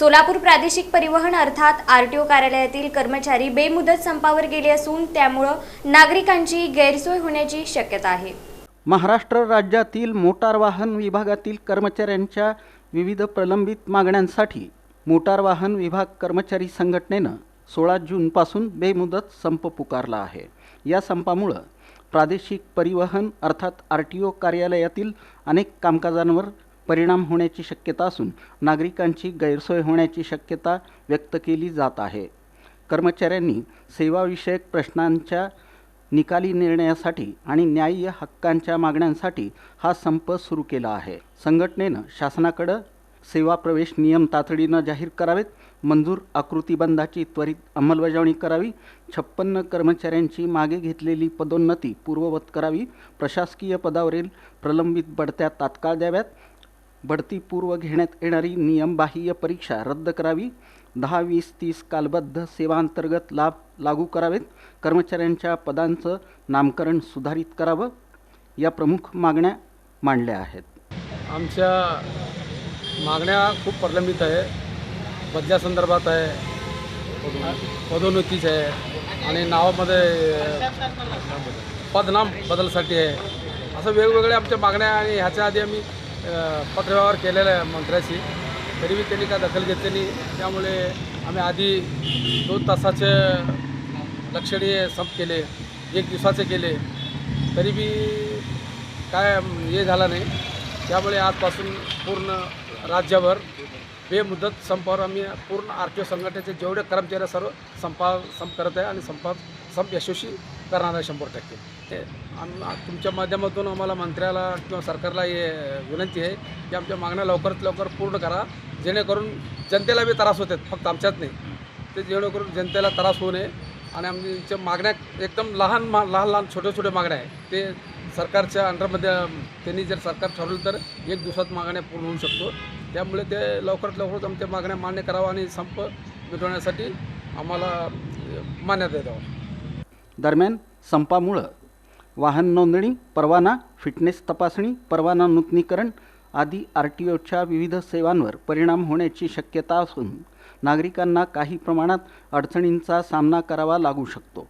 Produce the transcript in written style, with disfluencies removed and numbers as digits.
सोलापूर प्रादेशिक परिवहन अर्थात आरटीओ कार्यालयातील कर्मचारी बेमुदत संपावर गेले असून त्यामुळे नागरिकांची गैरसोय होण्याची शक्यता आहे। महाराष्ट्र राज्यातील मोटार वाहन विभागातील कर्मचाऱ्यांच्या विविध प्रलंबित मागण्यांसाठी मोटार वाहन विभाग कर्मचारी संघटनेनं 16 जूनपासून बेमुदत संप पुकारला आहे। या संपामुळे प्रादेशिक परिवहन अर्थात आरटीओ कार्यालयातील अनेक कामकाजांवर परिणाम होण्याची शक्यता असून नागरिकांची गैरसोय होण्याची शक्यता व्यक्त केली जात आहे। कर्मचाऱ्यांनी सेवाविषयक प्रश्नांच्या निकाली निर्णयासाठी आणि न्याय्य हक्कांच्या मागण्यांसाठी हा संप सुरू केला आहे। संघटनेनं शासनाकडे सेवा प्रवेश नियम तातडीनं जाहीर करावेत, मंजूर आकृतीबंधाची त्वरित अंमलबजावणी करावी, 56 कर्मचाऱ्यांची मागे घेतलेली पदोन्नती पूर्ववत करावी, प्रशासकीय पदावरील प्रलंबित बढत्या तात्काळ द्याव्यात, बढतीपूर्व घेण्यात येणारी नियमबाह्य परीक्षा रद्द करावी, 10, 20, 30 कालबद्ध सेवांतर्गत लाभ लागू करावेत, कर्मचाऱ्यांच्या पदांचं नामकरण सुधारित करावं, या प्रमुख मागण्या मांडल्या आहेत। आमच्या मागण्या खूप प्रलंबित आहे, बदल्यासंदर्भात आहे, पदोन्नतीच आहे आणि नावामध्ये पदनाम बदलसाठी आहे। असं वेगवेगळ्या आमच्या मागण्या आणि ह्याच्या आधी आम्ही पत्रव्यवहार केलेला आहे मंत्र्याशी, तरीही त्यांनी काय दखल घेतली नाही। त्यामुळे आम्ही आधी 2 तासाचे लक्षणीय संप केले, 1 दिवसाचे केले, तरी बी काय हे झालं नाही। त्यामुळे आजपासून पूर्ण राज्यभर बेमुदत संपावर आम्ही पूर्ण आरटीओ संघटनेचे जेवढे कर्मचारी सर्व संप करत आहे आणि संप यशस्वी करणार आहे 100%। ते तुमच्या माध्यमातून आम्हाला मंत्र्याला किंवा सरकारला हे विनंती आहे की आमच्या मागण्या लवकरात लवकर पूर्ण करा, जेणेकरून जनतेला बी त्रास होतात, फक्त आमच्याच नाही, ते जेणेकरून जनतेला त्रास होऊ नये। आणि आमच्या मागण्या एकदम लहान छोटे मागण्या आहे, ते सरकारच्या अंडरमध्ये त्यांनी जर सरकार ठरवलं तर 1 दिवसात मागण्या पूर्ण होऊ शकतो। त्यामुळे ते लवकरात लवकर आमच्या मागण्या मान्य करावा आणि संप मिटवण्यासाठी आम्हाला मान्यता द्यावं। दरम्यान संपामुळे वाहन नोंदणी, परवाना, फिटनेस तपासणी, परवाना नूतनीकरण आदी आरटीओच्या विविध सेवांवर परिणाम होण्याची शक्यता असून नागरिकांना काही प्रमाणात अडचणींचा सामना करावा लागू शकतो।